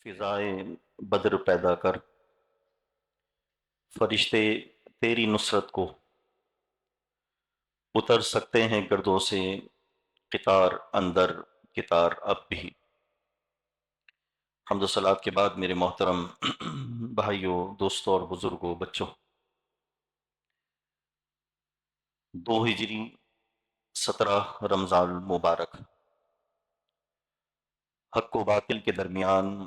فضائے بدر پیدا کر، فرشتے تیری نصرت کو اتر سکتے ہیں گردوں سے، قطار اندر قطار اب بھی۔ حمد و صلات کے بعد میرے محترم بھائیوں، دوستوں اور بزرگوں، بچوں، 2 ہجری 17 رمضان المبارک، حق و باطل کے درمیان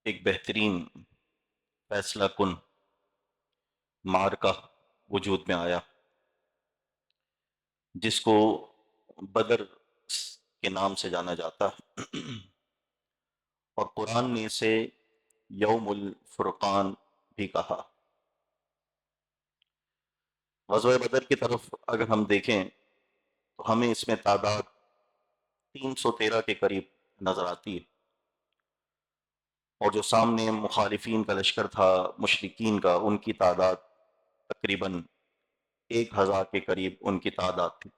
ایک بہترین فیصلہ کن معرکہ وجود میں آیا، جس کو بدر کے نام سے جانا جاتا ہے، اور قرآن نے اسے یوم الفرقان بھی کہا۔ غزوہ بدر کی طرف اگر ہم دیکھیں تو ہمیں اس میں تعداد 313 کے قریب نظر آتی ہے، اور جو سامنے مخالفین کا لشکر تھا، مشرکین کا، ان کی تعداد تقریباً 1000 کے قریب ان کی تعداد تھی۔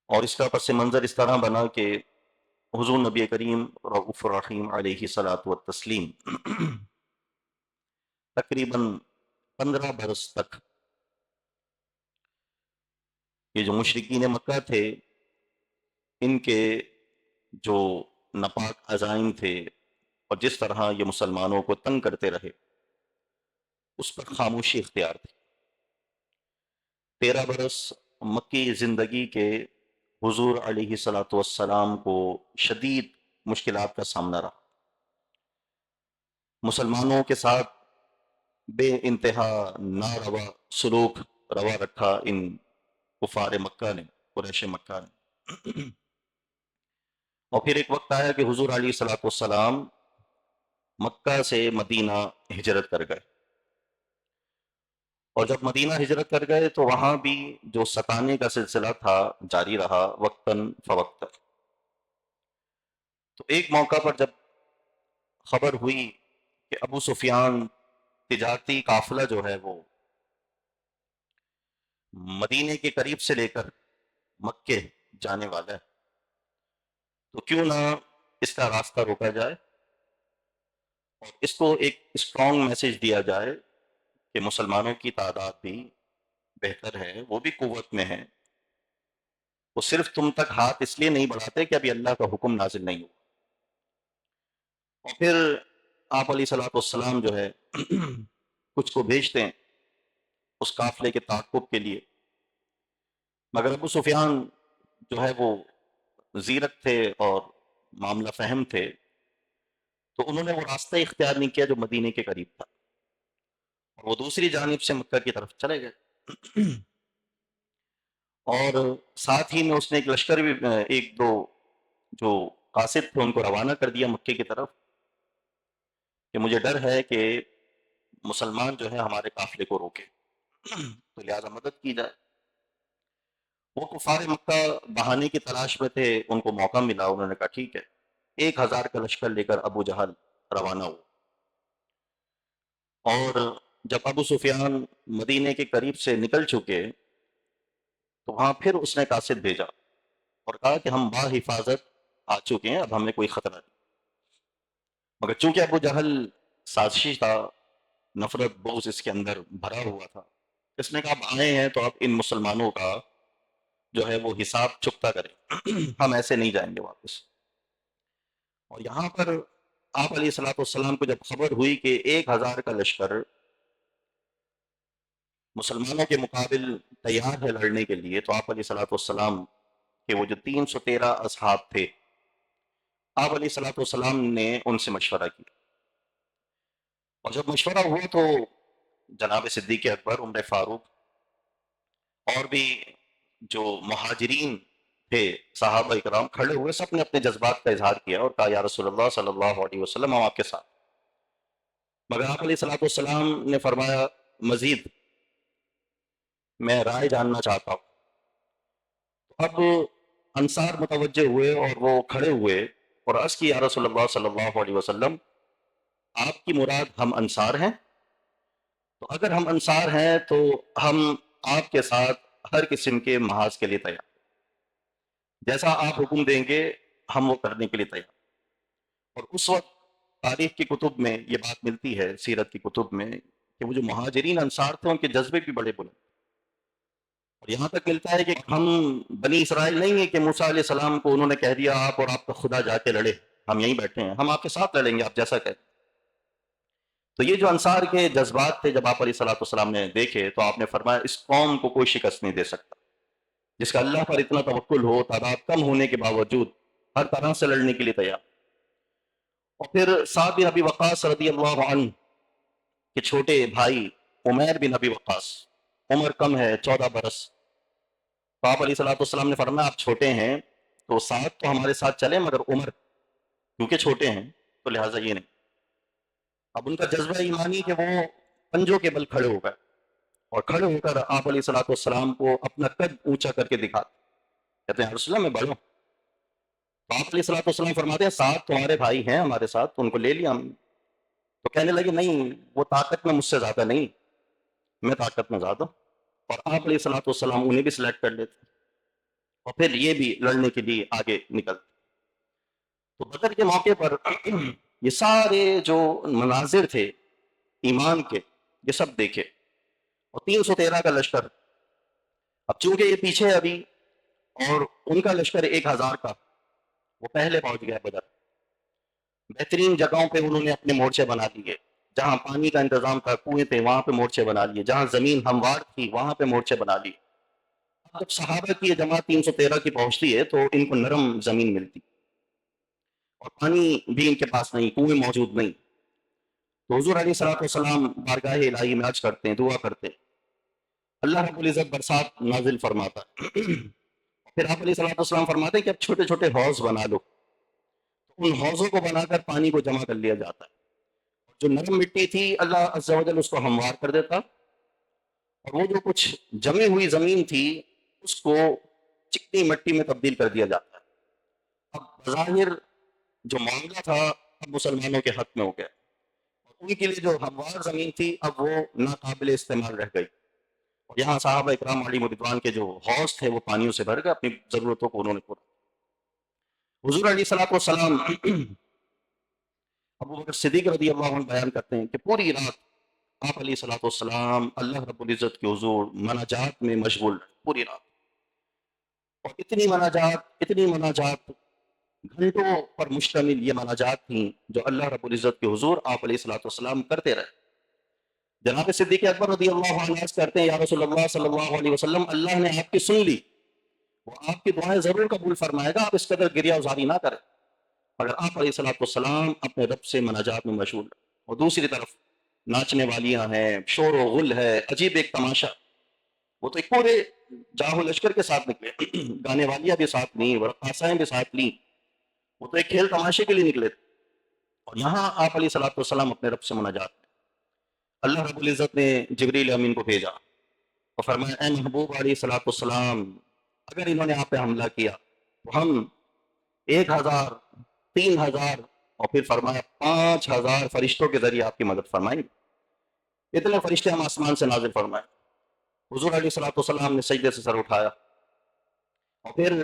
اور اس کا پس منظر اس طرح بنا کہ حضور نبی کریم رؤوف الرحیم علیہ الصلاۃ والتسلیم تقریباً 15 برس تک یہ جو مشرکین مکہ تھے، ان کے جو ناپاک عزائم تھے اور جس طرح یہ مسلمانوں کو تنگ کرتے رہے، اس پر خاموشی اختیار تھی۔ 13 برس مکی زندگی کے حضور علیہ الصلاۃ والسلام کو شدید مشکلات کا سامنا رہا۔ مسلمانوں کے ساتھ بے انتہا ناروا سلوک روا رکھا ان کفار مکہ نے، قریش مکہ نے۔ اور پھر ایک وقت آیا کہ حضور علیہ الصلاۃ والسلام مکہ سے مدینہ ہجرت کر گئے، اور جب مدینہ ہجرت کر گئے تو وہاں بھی جو ستانے کا سلسلہ تھا جاری رہا وقتاً فوقتاً۔ تو ایک موقع پر جب خبر ہوئی کہ ابو سفیان تجارتی قافلہ جو ہے وہ مدینے کے قریب سے لے کر مکے جانے والا ہے، تو کیوں نہ اس کا راستہ روکا جائے اور اس کو ایک اسٹرانگ میسج دیا جائے کہ مسلمانوں کی تعداد بھی بہتر ہے، وہ بھی قوت میں ہے، وہ صرف تم تک ہاتھ اس لیے نہیں بڑھاتے کہ ابھی اللہ کا حکم نازل نہیں ہوا۔ اور پھر آپ علیہ صلاۃ والسلام جو ہے کچھ کو بھیجتے ہیں اس قافلے کے تعاقب کے لیے، مگر ابو سفیان جو ہے وہ زیرک تھے اور معاملہ فہم تھے، تو انہوں نے وہ راستہ اختیار نہیں کیا جو مدینے کے قریب تھا، اور وہ دوسری جانب سے مکہ کی طرف چلے گئے۔ اور ساتھ ہی میں اس نے ایک لشکر بھی، ایک دو جو قاصد تھے ان کو روانہ کر دیا مکے کی طرف، کہ مجھے ڈر ہے کہ مسلمان جو ہے ہمارے قافلے کو روکے، تو لہٰذا مدد کی جائے۔ وہ کفار مکہ بہانے کی تلاش میں تھے، ان کو موقع ملا، انہوں نے کہا ٹھیک ہے۔ 1000 کا لشکر لے کر ابو جہل روانہ ہوا، اور جب ابو سفیان مدینے کے قریب سے نکل چکے تو وہاں پھر اس نے قاصد بھیجا اور کہا کہ ہم بحفاظت آ چکے ہیں، اب ہمیں کوئی خطرہ نہیں۔ مگر چونکہ ابو جہل سازشی تھا، نفرت بغض اس کے اندر بھرا ہوا تھا، اس نے کہا اب آئے ہیں تو اب ان مسلمانوں کا جو ہے وہ حساب چکتا کریں، ہم ایسے نہیں جائیں گے واپس۔ اور یہاں پر آپ علیہ الصلوۃ والسلام کو جب خبر ہوئی کہ 1000 کا لشکر مسلمانوں کے مقابل تیار ہے لڑنے کے لیے، تو آپ علیہ الصلوۃ والسلام کے وہ جو 313 اصحاب تھے، آپ علیہ الصلوۃ والسلام نے ان سے مشورہ کیا، اور جب مشورہ ہوا تو جناب صدیق اکبر، عمر فاروق اور بھی جو مہاجرین تھے صحابہ اکرام کھڑے ہوئے، سب نے اپنے جذبات کا اظہار کیا اور کہا یا رسول اللہ صلی اللہ علیہ وسلم ہم آپ کے ساتھ۔ مگر آپ علیہ الصلوۃ والسلام نے فرمایا مزید میں رائے جاننا چاہتا ہوں۔ اب انصار متوجہ ہوئے اور وہ کھڑے ہوئے اور عرض کی یا رسول اللہ صلی اللہ علیہ وسلم، آپ کی مراد ہم انصار ہیں؟ تو اگر ہم انصار ہیں تو ہم آپ کے ساتھ ہر قسم کے محاذ کے لیے تیار، جیسا آپ حکم دیں گے ہم وہ کرنے کے لیے تیار. اور اس وقت تاریخ کی کتب میں یہ بات ملتی ہے، سیرت کی کتب میں، کہ وہ جو مہاجرین انصار تھے ان کے جذبے بھی بڑے بلند. اور یہاں تک ملتا ہے کہ ہم بنی اسرائیل نہیں ہیں کہ موسیٰ علیہ السلام کو انہوں نے کہہ دیا آپ اور آپ کا خدا جا کے لڑے، ہم یہیں بیٹھے ہیں، ہم آپ کے ساتھ لڑیں گے آپ جیسا کہیں. تو یہ جو انصار کے جذبات تھے جب آپ علیہ الصلوۃ والسلام نے دیکھے تو آپ نے فرمایا اس قوم کو کوئی شکست نہیں دے سکتا جس کا اللہ پر اتنا توکل ہو، تعداد کم ہونے کے باوجود ہر طرح سے لڑنے کے لیے تیار. اور پھر سعد بن ابی وقاص رضی اللہ عنہ کے چھوٹے بھائی عمیر بن ابی وقاص، عمر کم ہے 14 برس. تو آپ علیہ الصلوۃ والسلام نے فرمایا آپ چھوٹے ہیں تو سعد تو ہمارے ساتھ چلے، مگر عمر کیونکہ چھوٹے ہیں تو لہٰذا یہ نہیں. اب ان کا جذبہ ایمانی کہ وہ پنجوں کے بل کھڑے ہو گئے اور کھڑے ہو کر آپ علیہ الصلوۃ والسلام کو اپنا قد اونچا کر کے دکھاتے، کہتے ہیں رسول اللہ میں بڑھوں. تو آپ علیہ الصلوۃ والسلام فرماتے ہیں ساتھ تمہارے بھائی ہیں ہمارے ساتھ تو ان کو لے لیا ہم. تو کہنے لگے نہیں وہ طاقت میں مجھ سے زیادہ نہیں، میں طاقت میں زیادہ. اور آپ علیہ الصلوۃ والسلام انہیں بھی سلیکٹ کر لیتے اور پھر یہ بھی لڑنے کے لیے آگے نکلتے. تو بدر کے موقع پر یہ سارے جو مناظر تھے ایمان کے یہ سب دیکھے. اور 313 کا لشکر، اب چونکہ یہ پیچھے ابھی اور ان کا لشکر 1000 کا وہ پہلے پہنچ گیا بدر. بہترین جگہوں پہ انہوں نے اپنے مورچے بنا لیے، جہاں پانی کا انتظام تھا کنویں تھے وہاں پہ مورچے بنا لیے، جہاں زمین ہموار تھی وہاں پہ مورچے بنا لیے. جب صحابہ کی یہ جماعت 313 کی پہنچتی ہے تو ان کو نرم زمین ملتی اور پانی بھی ان کے پاس نہیں، کنویں موجود نہیں. تو حضور علیہ الصلوۃ والسلام بارگاہ الہی میں عرض کرتے ہیں، دعا کرتے ہیں، اللہ رب العزت برسات نازل فرماتا. پھر آپ علیہ الصلوۃ والسلام فرماتے ہیں کہ اب چھوٹے چھوٹے حوض بنا لو. ان حوضوں کو بنا کر پانی کو جمع کر لیا جاتا ہے. جو نرم مٹی تھی اللہ عز و جل اس کو ہموار کر دیتا، اور وہ جو کچھ جمی ہوئی زمین تھی اس کو چکنی مٹی میں تبدیل کر دیا جاتا ہے. اب بظاہر جو معاملہ تھا اب مسلمانوں کے حق میں ہو گیا، اور ان کے لیے جو ہموار زمین تھی اب وہ ناقابل استعمال رہ گئی. اور یہاں صحابہ اکرام علیہم رضوان کے جو حوض تھے وہ پانیوں سے بھر گئے، اپنی ضرورتوں کو انہوں نے پورا. حضور علیہ الصلوۃ والسلام ابو بکر صدیق رضی اللہ عنہ بیان کرتے ہیں کہ پوری رات آپ علیہ الصلوۃ والسلام اللہ رب العزت کے حضور مناجات میں مشغول رہے پوری رات. اور اتنی مناجات گھنٹوں پر مشتمل یہ مناجات تھیں جو اللہ رب العزت کے حضور آپ علیہ الصلوۃ والسلام کرتے رہے. جناب صدیق اکبر رضی اللہ عنہ عرض کرتے ہیں یا رسول اللہ صلی اللہ علیہ وسلم اللہ نے آپ کی سن لی، وہ آپ کی دعائیں ضرور قبول فرمائے گا، آپ اس قدر گریہ ازاری نہ کریں. اگر آپ علیہ الصلوۃ والسلام اپنے رب سے مناجات میں مشغول ہیں اور دوسری طرف ناچنے والیاں ہیں، شور و غل ہے، عجیب ایک تماشا. وہ تو ایک پورے جاہو لشکر کے ساتھ نکلے، گانے والیاں بھی ساتھ لیں، رقاصائیں بھی ساتھ لیں، وہ تو ایک کھیل تماشے کے لیے نکلے تھے. اور یہاں آپ علیہ الصلوۃ والسلام اپنے رب سے مناجات میں. اللہ رب العزت نے جبریل امین کو بھیجا اور فرمایا اے محبوب علیہ الصلوۃ والسلام اگر انہوں نے آپ پہ حملہ کیا تو ہم 1000 3000 اور پھر فرمایا 5000 فرشتوں کے ذریعے آپ کی مدد فرمائیں گے. اتنے فرشتے ہم آسمان سے نازل فرمائیں. حضور علیہ الصلوۃ والسلام نے سجدے سے سر اٹھایا اور پھر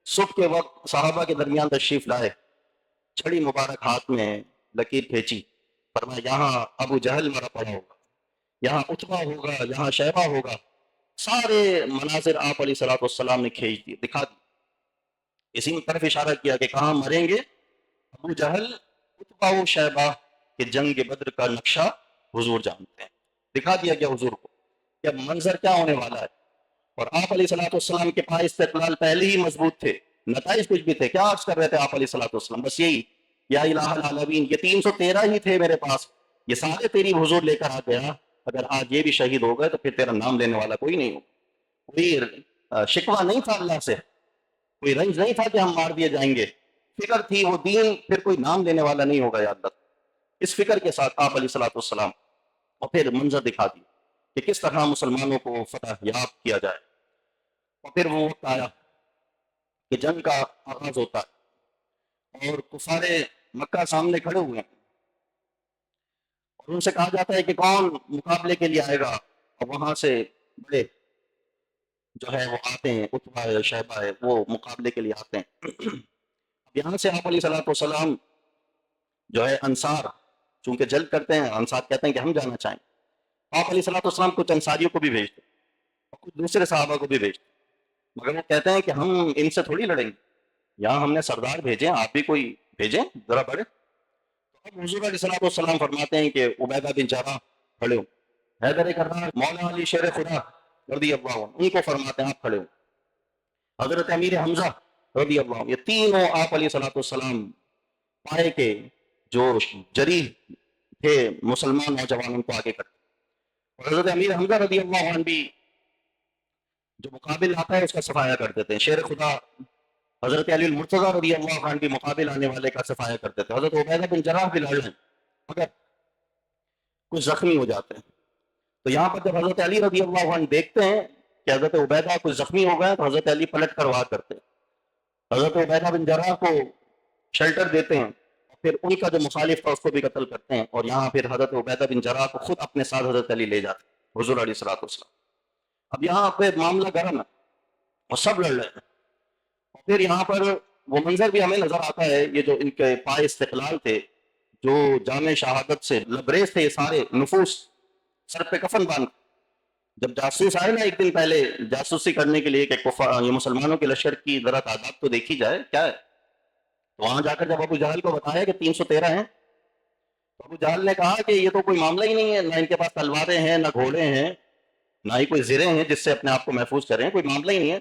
صبح کے وقت صحابہ کے درمیان تشریف لائے، چھڑی مبارک ہاتھ میں لکیر کھینچی، فرمایا یہاں ابو جہل مرا پڑا ہوگا، یہاں اتبا ہوگا، یہاں شیبہ ہوگا. سارے مناظر آپ علیہ الصلوۃ والسلام نے کھینچ دیے، دکھا دی. اسی میں طرف اشارہ کیا کہ کہاں مریں گے، ابو جہل اتبا و شیبہ کہ جنگ بدر کا نقشہ حضور جانتے ہیں. دکھا دیا گیا حضور کو کہ اب منظر کیا ہونے والا ہے. اور آپ علیہ الصلوۃ والسلام کے پاس استقلال پہلے ہی مضبوط تھے، نتائج کچھ بھی تھے. کیا عرض کر رہے تھے آپ علیہ الصلوۃ والسلام؟ بس یہی یا الہ العالمین، یہ 313 ہی تھے میرے پاس، یہ سارے تیری حضور لے کر آ گیا. اگر آج یہ بھی شہید ہو گئے تو پھر تیرا نام لینے والا کوئی نہیں ہو. کوئی شکوہ نہیں تھا اللہ سے، کوئی رنج نہیں تھا کہ ہم مار دیے جائیں گے. فکر تھی وہ دین پھر کوئی نام لینے والا نہیں ہوگا یا اللہ. اس فکر کے ساتھ آپ علیہ الصلوۃ والسلام اور پھر منظر دکھا دی کہ کس طرح مسلمانوں کو فتح یاب کیا جائے. اور پھر وہ وقت آیا کہ جنگ کا آغاز ہوتا ہے اور کفار مکہ سامنے کھڑے ہوئے ہیں اور ان سے کہا جاتا ہے کہ کون مقابلے کے لیے آئے گا. اور وہاں سے بڑے جو ہے وہ آتے ہیں، اتبا ہے شیبہ ہے، وہ مقابلے کے لیے آتے ہیں. یہاں سے آپ علیہ الصلوۃ والسلام جو ہے انصار چونکہ جلد کرتے ہیں، انصار کہتے ہیں کہ ہم جانا چاہیں، آپ علیہ الصلوۃ والسلام کچھ انصاریوں کو بھی بھیجتے اور کچھ دوسرے صحابہ کو بھی بھیجتے، مگر وہ کہتے ہیں کہ ہم ان سے تھوڑی لڑیں گے، یہاں ہم نے سردار بھیجے ہیں، آپ بھی کوئی بھیجیں ذرا بڑے۔ تو اب حضور علیہ الصلوۃ والسلام فرماتے ہیں کہ عبیدہ بن جراح کھڑے ہو، حیدر کرار مولا علی شیر خدا رضی اللہ عنہ ان کو فرماتے ہیں آپ کھڑے ہو، حضرت امیر حمزہ رضی اللہ عنہ، یہ تینوں آپ علیہ الصلوۃ والسلام پائے کے جو جری تھے مسلمان نوجوان ان کو آگے کرتے، اور حضرت امیر حمزہ رضی اللہ عنہ بھی جو مقابل آتا ہے اس کا صفایا کر دیتے ہیں، شیر خدا حضرت علی المرتضیٰ رضی اللہ عنہ بھی مقابل آنے والے کا صفایا کرتے تھے، حضرت عبیدہ بن جراح بھی لڑ ہیں مگر کچھ زخمی ہو جاتے ہیں، تو یہاں پر جب حضرت علی رضی اللہ عنہ دیکھتے ہیں کہ حضرت عبیدہ کچھ زخمی ہو گئے تو حضرت علی پلٹ کر وار کرتے ہیں، حضرت عبیدہ بن جراح کو شیلٹر دیتے ہیں، پھر ان کا جو مخالف تھا اس کو بھی قتل کرتے ہیں، اور یہاں پھر حضرت عبیدہ بن جراح کو خود اپنے ساتھ حضرت علی لے جاتے ہیں حضور علیہ الصلوۃ والسلام۔ اب یہاں پہ معاملہ گرم ہے اور سب لڑ رہے ہیں، اور پھر یہاں پر وہ منظر بھی ہمیں نظر آتا ہے، یہ جو ان کے پائے استقلال تھے جو جامع شہادت سے لبریز تھے، یہ سارے نفوس سر پہ کفن باندھ، جب جاسوس آئے نا ایک دن پہلے جاسوسی کرنے کے لیے کہ یہ مسلمانوں کے لشکر کی ذرا تعداد تو دیکھی جائے کیا ہے، تو وہاں جا کر جب ابو جہل کو بتایا کہ 313 ہیں، تو ابو جہل نے کہا کہ یہ تو کوئی معاملہ ہی نہیں ہے، نہ ان کے پاس تلواریں ہیں، نہ گھوڑے ہیں، نہ ہی کوئی زرے ہیں جس سے اپنے آپ کو محفوظ کریں، کوئی معاملہ ہی نہیں ہے۔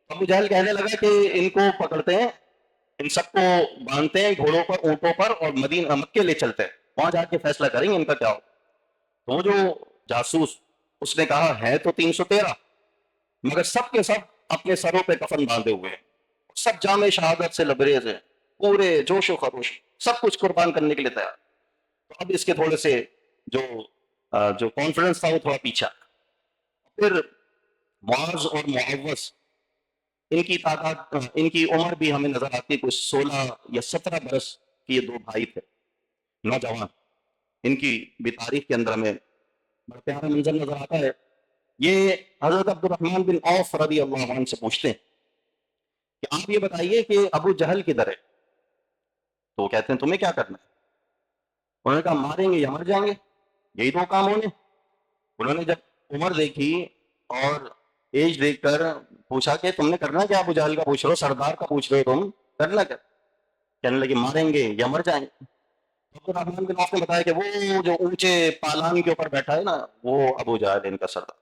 ابو جہل کہنے لگا کہ ان کو پکڑتے ہیں، ان سب کو باندھتے ہیں گھوڑوں پر اونٹوں پر اور مدینہ مکے لے چلتے ہیں، وہاں جا کے فیصلہ کریں گے ان کا کیا ہو۔ تو وہ جو جاسوس اس نے کہا ہے تو 313 مگر سب کے سب اپنے سروں پہ کفن باندھے ہوئے ہیں، سب جامع شہادت سے لبریز ہیں، پورے جوش و خروش، سب کچھ قربان کرنے کے لیے تیار۔ تو اب اس کے تھوڑے سے جو جو کانفیڈنس تھا وہ تھوڑا پیچھا۔ پھر معاذ اور معوذ ان کی تعداد ان کی عمر بھی ہمیں نظر آتی ہے، کچھ 16 یا 17 برس کے یہ دو بھائی تھے نوجوان، ان کی بھی تاریخ کے اندر ہمیں بڑا پیارا منظر نظر آتا ہے۔ یہ حضرت عبد الرحمن بن عوف رضی اللہ عنہ سے پوچھتے ہیں کہ آپ یہ بتائیے کہ ابو جہل کدھر ہے، تو وہ کہتے ہیں تمہیں کیا کرنا ہے، انہوں نے کہا ماریں گے یا مر جائیں گے، یہی دو کام ہونے۔ انہوں نے جب عمر دیکھی اور ایج دیکھ کر پوچھا کہ تم نے کرنا کیا، ابو جہل کا پوچھ رہے ہو، سردار کا پوچھ رہے ہو، تم کرنا کیا، کہنے لگے ماریں گے یا مر جائیں گے۔ عبد الرحمن بن عوف نے بتایا کہ وہ جو اونچے پالان کے اوپر بیٹھا ہے نا وہ ابو جہل ان کا سردار۔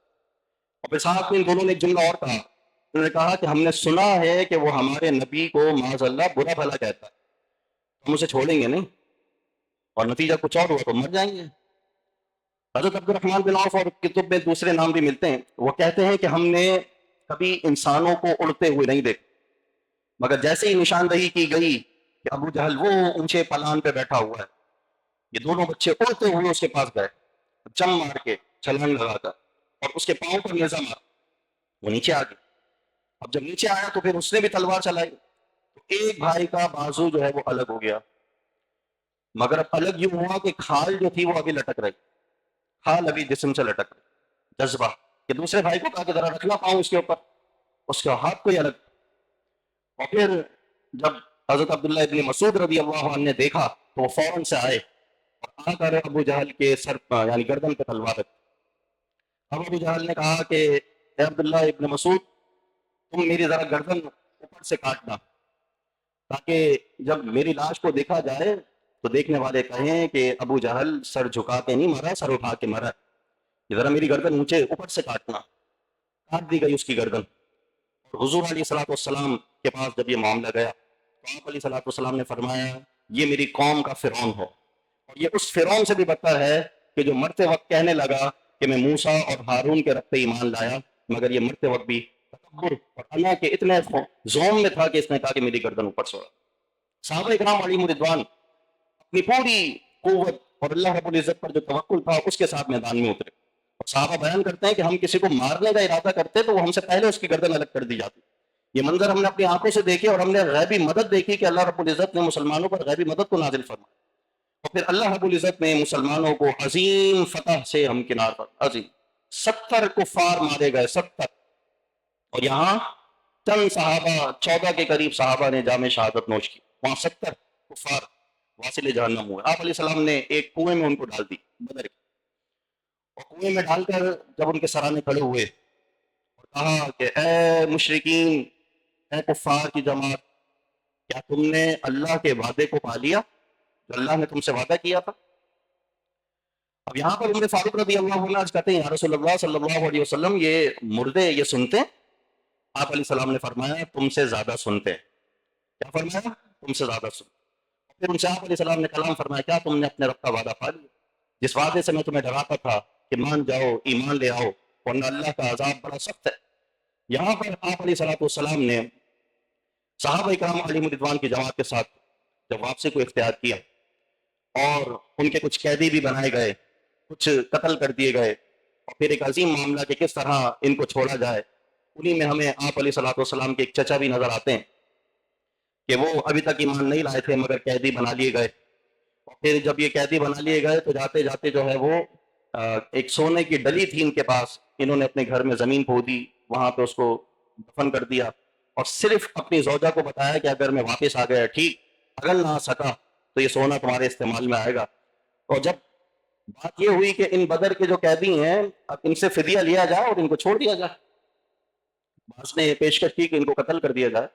اور پھر ساتھ میں ان دونوں نے ایک جملہ اور کہا، انہوں نے کہا کہ ہم نے سنا ہے کہ وہ ہمارے نبی کو معاذ اللہ برا بھلا کہتا ہے، ہم اسے چھوڑیں گے نہیں، اور نتیجہ کچھ اور ہوا تو مر جائیں گے۔ حضرت عبد الرحمن بن عوف اور کتب میں دوسرے نام بھی ملتے ہیں، وہ کہتے ہیں کہ ہم نے کبھی انسانوں کو اڑتے ہوئے نہیں دیکھا، مگر جیسے ہی نشاندہی کی گئی کہ ابو جہل وہ اونچے پلان پہ بیٹھا ہوا ہے، یہ دونوں بچے اڑتے ہوئے اس کے پاس گئے، جم مار کے چھلانگ لگا کر، اور اس کے پاؤں پر نیزہ مارا، وہ نیچے آ گیا۔ اب جب نیچے آیا تو پھر اس نے بھی تلوار چلائی، تو ایک بھائی کا بازو جو ہے وہ الگ ہو گیا، مگر اب الگ یوں ہوا کہ کھال جو تھی وہ ابھی لٹک رہی، کھال ابھی جسم سے لٹک رہی، جذبہ کہ دوسرے بھائی کو کہا کہ ذرا رکھنا پاؤں اس کے اوپر، اس کے ہاتھ کو ہی الگ۔ اور پھر جب حضرت عبداللہ ابن مسعود رضی اللہ عنہ نے دیکھا تو وہ فوراً سے آئے اور آ کر ابو جہل کے سر یعنی گردن پہ تلوار رکھی۔ اب ابو جہل نے کہا کہ اے عبداللہ ابن مسعود تم میری ذرا گردن اوپر سے کاٹنا، تاکہ جب میری لاش کو دیکھا جائے تو دیکھنے والے کہیں کہ ابو جہل سر جھکا کے نہیں مرا، سر اٹھا کے مرا، یہ ذرا میری گردن اونچے اوپر سے کاٹنا۔ کاٹ دی گئی اس کی گردن۔ حضور علیہ الصلوۃ والسلام کے پاس جب یہ معاملہ گیا تو آپ علیہ الصلوۃ والسلام نے فرمایا یہ میری قوم کا فرعون ہو، اور یہ اس فرعون سے بھی بدتر ہے کہ جو مرتے وقت کہنے لگا کہ میں موسیٰ اور ہارون کے رب پہ ایمان لایا، مگر یہ مرتے وقت بھی تکبر اور انا کے اتنے زوم میں تھا کہ اس نے کہا کہ میری گردن اوپر سے اڑا۔ صحابہ اکرام علیہم رضوان اپنی پوری قوت اور اللہ رب العزت پر جو توکل تھا اس کے ساتھ میدان میں اترے، اور صحابہ بیان کرتے ہیں کہ ہم کسی کو مارنے کا ارادہ کرتے تو وہ ہم سے پہلے اس کی گردن الگ کر دی جاتی۔ یہ منظر ہم نے اپنی آنکھوں سے دیکھے، اور ہم نے غیبی مدد دیکھی کہ اللہ رب العزت نے مسلمانوں پر غیبی مدد کو نازل فرمایا، اور پھر اللہ رب العزت نے مسلمانوں کو عظیم فتح سے ہمکنار پر عظیم 70 کفار مارے گئے، 70، اور یہاں چند صحابہ 14 کے قریب صحابہ نے جامع شہادت نوش کی۔ وہاں 70 کفار واصل جہنم ہوئے. آپ علیہ السلام نے ایک کنویں میں ان کو ڈال دی بدر کے، اور کنویں میں ڈال کر جب ان کے سرانے کھڑے ہوئے اور کہا کہ اے مشرکین، اے کفار کی جماعت، کیا تم نے اللہ کے وعدے کو پا لیا جو اللہ نے تم سے وعدہ کیا تھا؟ اب یہاں پر عمر فاروق رضی اللہ عنہ کہتے ہیں یا رسول اللہ صلی اللہ علیہ وسلم، یہ مردے یہ سنتے؟ آپ علیہ السلام نے فرمایا تم سے زیادہ سنتے. کیا فرمایا؟ تم سے زیادہ سنتے. پھر ان سے آپ علیہ السلام نے کلام فرمایا، کیا تم نے اپنے رب کا وعدہ پا لیا جس وعدے سے میں تمہیں ڈراتا تھا کہ مان جاؤ، ایمان لے آؤ، ورنہ اللہ کا عذاب بڑا سخت ہے. یہاں پر آپ علیہ السلام نے صحابہ کرام علیہم رضوان کی جماعت کے ساتھ جب واپسی کو اختیار کیا اور ان کے کچھ قیدی بھی بنائے گئے، کچھ قتل کر دیے گئے، اور پھر ایک عظیم معاملہ کہ کس طرح ان کو چھوڑا جائے، انہی میں ہمیں آپ علیہ السلام کے ایک چچا بھی نظر آتے ہیں کہ وہ ابھی تک ایمان نہیں لائے تھے مگر قیدی بنا لیے گئے. اور پھر جب یہ قیدی بنا لیے گئے تو جاتے جاتے جو ہے وہ ایک سونے کی ڈلی تھی ان کے پاس، انہوں نے اپنے گھر میں زمین کھودی، وہاں پہ اس کو دفن کر دیا، اور صرف اپنی زوجہ کو بتایا کہ اگر میں واپس آ گیا ٹھیک، اگر نہ آ سکا تو یہ سونا تمہارے استعمال میں آئے گا. اور جب بات یہ ہوئی کہ ان بدر کے جو قیدی ہیں اب ان سے فدیہ لیا جائے اور ان کو چھوڑ دیا جائے، بعض نے پیشکش کی کہ ان کو قتل کر دیا جائے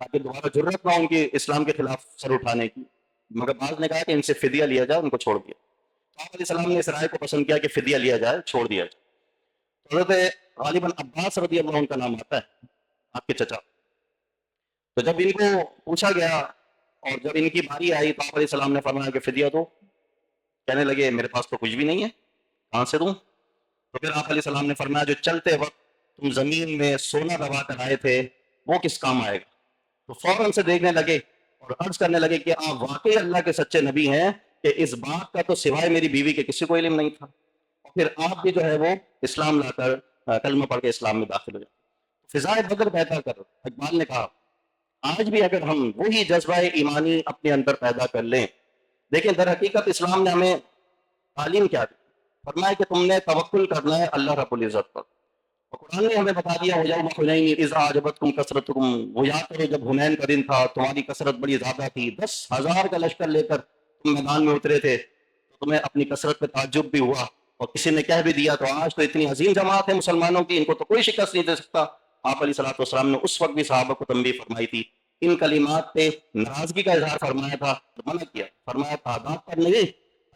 تاکہ دوبارہ ضرورت نہ ہو ان کی اسلام کے خلاف سر اٹھانے کی، مگر بعض نے کہا کہ ان سے فدیہ لیا جائے، ان کو چھوڑ دیا. تو آپ علیہ السلام نے اس رائے کو پسند کیا کہ فدیہ لیا جائے، چھوڑ دیا جائے. تو حضرت غالباً عباس رضی اللہ عنہ کا نام آتا ہے، آپ کے چچا. تو جب ان کو پوچھا گیا اور جب ان کی باری آئی تو آپ علیہ السلام نے فرمایا کہ فدیہ دو. کہنے لگے میرے پاس تو کچھ بھی نہیں ہے، کہاں سے دوں؟ تو پھر آپ علیہ السلام نے فرمایا جو چلتے وقت تم زمین میں سونا دبا کر آئے تھے وہ کس کام آئے گا؟ تو فوراً سے دیکھنے لگے اور عرض کرنے لگے کہ آپ واقعی اللہ کے سچے نبی ہیں کہ اس بات کا تو سوائے میری بیوی کے کسی کو علم نہیں تھا. اور پھر آپ بھی جو ہے وہ اسلام لا کر کلمہ پڑھ کے اسلام میں داخل ہو جائے. فضائے بدر پیدا کر اقبال نے کہا آج بھی اگر ہم وہی جذبہ ایمانی اپنے اندر پیدا کر لیں. دیکھیں در حقیقت اسلام نے ہمیں تعلیم کیا دی؟ فرمایا کہ تم نے توکل کرنا ہے اللہ رب العزت پر. اور قرآن نے ہمیں بتا دیا وَيَوْمَ حُنَيْنٍ إِذْ أَعْجَبَتْكُمْ كَثْرَتُكُمْ، وہ یاد کرو جب حنین کا دن تھا تمہاری کثرت بڑی زیادہ تھی، 10,000 کا لشکر لے کر تم میدان میں اترے تھے، تو تمہیں اپنی کثرت پہ تعجب بھی ہوا اور کسی نے کہہ بھی دیا تو آج تو اتنی عظیم جماعت ہے مسلمانوں کی، ان کو تو کوئی شکست نہیں دے سکتا. آپ علیہ السلام نے اس وقت بھی صحابہ کو تنبیہ فرمائی تھی، ان کلمات پہ ناراضگی کا اظہار فرمایا تھا، منع کیا، فرمایا تعداد پر نہیں،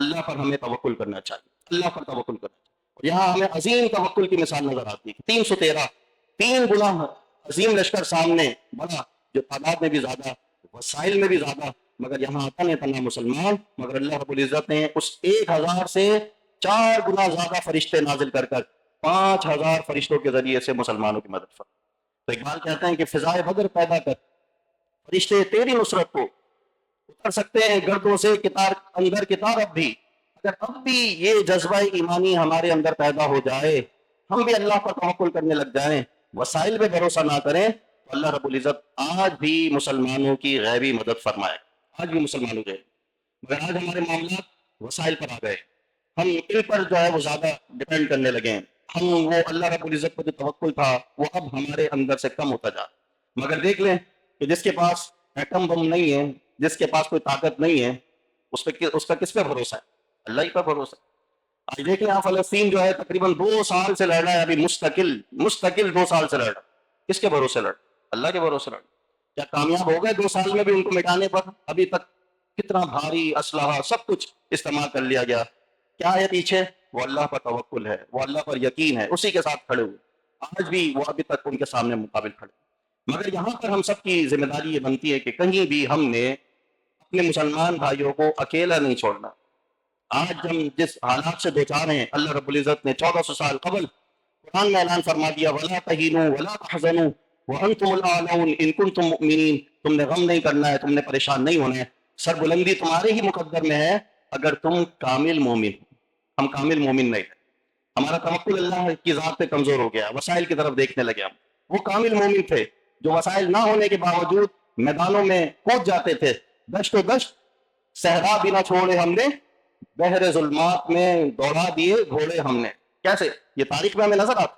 اللہ پر ہمیں توکل کرنا چاہیے، اللہ پر توکل کرنا چاہیے. اور یہاں ہمیں عظیم توکل کی مثال نظر آتی ہے. 313 تین گنا عظیم لشکر سامنے بڑا، جو تعداد میں بھی زیادہ، وسائل میں بھی زیادہ، مگر یہاں تن تنہا مسلمان، مگر اللہ رب العزت نے اس 1,000 سے 4 گنا زیادہ فرشتے نازل کر کر 5,000 فرشتوں کے ذریعے سے مسلمانوں کی مدد فرمائی. تو اقبال کہتے ہیں کہ فضائے بدر پیدا کر فرشتے تیری نصرت کو اتر سکتے ہیں گردوں سے کتار اندر کتار. اب بھی اگر اب بھی یہ جذبہ ایمانی ہمارے اندر پیدا ہو جائے، ہم بھی اللہ پر توکل کرنے لگ جائیں، وسائل پہ بھروسہ نہ کریں، تو اللہ رب العزت آج بھی مسلمانوں کی غیبی مدد فرمائے، آج بھی مسلمانوں کے. مگر آج ہمارے معاملات وسائل پر آ گئے، ہم ان پر جو ہے وہ زیادہ ڈپینڈ کرنے لگے، ہم وہ اللہ رب العزت پر جو توکل تھا وہ اب ہمارے اندر سے کم ہوتا جا. مگر دیکھ لیں کہ جس کے پاس ایٹم بم نہیں ہے، جس کے پاس کوئی طاقت نہیں ہے، اس کا کس پہ بھروسہ ہے؟ اللہ ہی پر بھروسہ. آج دیکھیں آپ فلسطین جو ہے تقریباً 2 سال سے لڑ رہا ہے، ابھی مستقل 2 سال سے لڑ رہا. کس کے بھروسے لڑ؟ اللہ کے بھروسے لڑ. کیا کامیاب ہو گئے 2 سال میں بھی ان کو مٹانے پر؟ ابھی تک کتنا بھاری اسلحہ سب کچھ استعمال کر لیا گیا. کیا ہے پیچھے؟ وہ اللہ پر توکل ہے، وہ اللہ پر یقین ہے، اسی کے ساتھ کھڑے ہوئے. آج بھی وہ ابھی تک ان کے سامنے مقابل کھڑے. مگر یہاں پر ہم سب کی ذمہ داری یہ بنتی ہے کہ کہیں بھی ہم نے اپنے مسلمان بھائیوں کو اکیلا نہیں چھوڑنا. آج ہم جس حالات سے دوچار ہیں، اللہ رب العزت نے 1400 سال قبل قرآن میں اعلان فرما دیا وَلَا تَهِنُوا وَلَا تَحْزَنُوا وَأَنْتُمُ الْأَعْلَوْنَ إِن كُنتُم مُؤْمِنِينَ. تم نے غم نہیں کرنا ہے، تم نے پریشان نہیں ہونا ہے، سربلندی تمہارے ہی مقدر میں ہے اگر تم کامل مومن ہو. ہم کامل مومن نہیں ہیں، ہمارا توکل اللہ کی ذات پہ کمزور ہو گیا، وسائل کی طرف دیکھنے لگے. ہم وہ کامل مومن تھے جو وسائل نہ ہونے کے باوجود میدانوں میں کود جاتے تھے، دشت و دشت صحرا بھی نہ چھوڑے ہم نے، بحر ظلمات میں دوڑا دیے گھوڑے ہم نے. کیسے؟ یہ تاریخ میں ہمیں نظر آتا.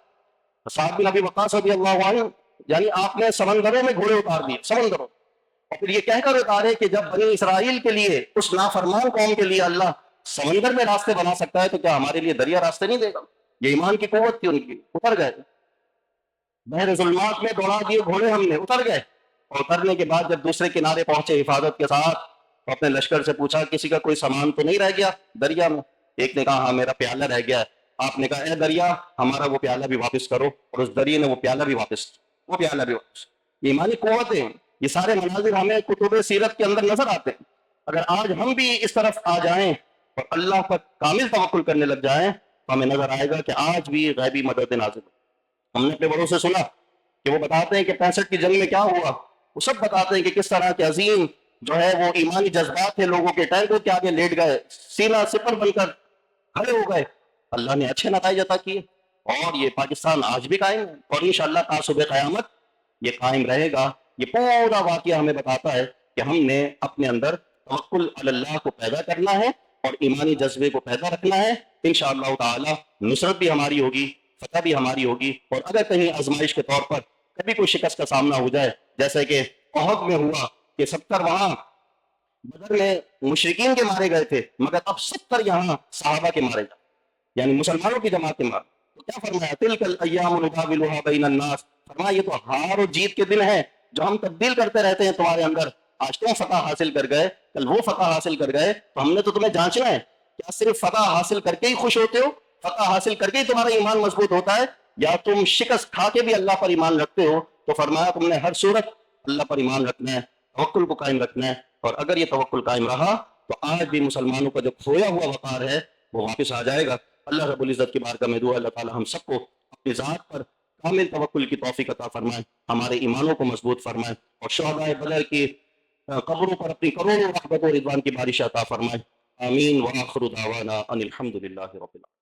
سعد بن ابی وقاص رضی اللہ عنہ، یعنی آپ نے سمندروں میں گھوڑے اتار دیے، سمندروں. اور پھر یہ کہہ کر اتارے کہ جب بنی اسرائیل کے لیے، اس نافرمان قوم کے لیے اللہ سمندر میں راستے بنا سکتا ہے تو کیا ہمارے لیے دریا راستے نہیں دے گا؟ یہ ایمان کی قوت تھی ان کی، اتر گئے، بحر ظلمات میں دوڑا دیے گھوڑے ہم نے، اتر گئے، اور اترنے کے بعد جب دوسرے کنارے پہنچے حفاظت کے ساتھ تو اپنے لشکر سے پوچھا کسی کا کوئی سامان تو نہیں رہ گیا دریا میں؟ ایک نے کہا ہاں میرا پیالہ رہ گیا ہے۔ آپ نے کہا اے دریا ہمارا وہ پیالہ بھی واپس کرو، اور اس دریا نے وہ پیالہ بھی واپس، وہ پیالہ بھی واپس۔ یہ ایمانی قوتیں، یہ سارے مناظر ہمیں کتب سیرت کے اندر نظر آتے ہیں۔ اگر آج ہم بھی اس طرف آ جائیں اور اللہ پر کامل توکل کرنے لگ جائیں تو ہمیں نظر آئے گا کہ آج بھی غیبی مدد نازل ہے۔ ہم نے اپنے بڑوں سے سنا کہ وہ بتاتے ہیں کہ 65 کی جنگ میں کیا ہوا، وہ سب بتاتے ہیں کہ کس طرح کے عظیم جو ہے وہ ایمانی جذبات تھے لوگوں کے، ٹینکوں کے آگے لیٹ گئے، سینہ سپر بن کر کھڑے ہو گئے، اللہ نے اچھے نتائج عطا کیے، اور یہ پاکستان آج بھی قائم ہے، اور انشاءاللہ تا صبح قیامت یہ قائم رہے گا۔ یہ پورا واقعہ ہمیں بتاتا ہے کہ ہم نے اپنے اندر توکل علی اللہ کو پیدا کرنا ہے اور ایمانی جذبے کو پیدا رکھنا ہے، انشاءاللہ تعالی نصرت بھی ہماری ہوگی، فتح بھی ہماری ہوگی۔ اور اگر کہیں آزمائش کے طور پر کبھی کوئی شکست کا سامنا ہو جائے، جیسے کہ احد میں ہوا کہ 70 وہاں بدر میں مشرکین کے مارے گئے تھے، مگر اب 70 یہاں صحابہ کے مارے گئے، یعنی مسلمانوں کی جماعت کے مارے، تو کیا فرمایا تلک الایام نداولها بین الناس، فرمایا یہ تو ہار اور جیت کے دن ہیں جو ہم تبدیل کرتے رہتے ہیں تمہارے اندر۔ آج تم فتح حاصل کر گئے، کل وہ فتح حاصل کر گئے، تو ہم نے تو تمہیں جانچنا ہے، کیا صرف فتح حاصل کر کے ہی خوش ہوتے ہو، فتح حاصل کر کے ہی تمہارا ایمان مضبوط ہوتا ہے، یا تم شکست کھا کے بھی اللہ پر ایمان رکھتے ہو؟ تو فرمایا تم نے ہر صورت اللہ پر ایمان رکھنا ہے، توکل کو قائم رکھنا ہے، اور اگر یہ توکل قائم رہا تو آج بھی مسلمانوں کا جو کھویا ہوا وقار ہے وہ واپس آ جائے گا۔ اللہ رب العزت کی بارگاہ میں دعا اللہ تعالی ہم سب کو اپنی ذات پر کامل توکل کی توفیق عطا فرمائے، ہمارے ایمانوں کو مضبوط فرمائے، اور شہدائے بدر کی قبروں پر اپنی کروڑوں رحمت و رضوان کی بارش عطا فرمائے۔ آمین، وآخر دعوانا ان الحمد للہ رب العالمین۔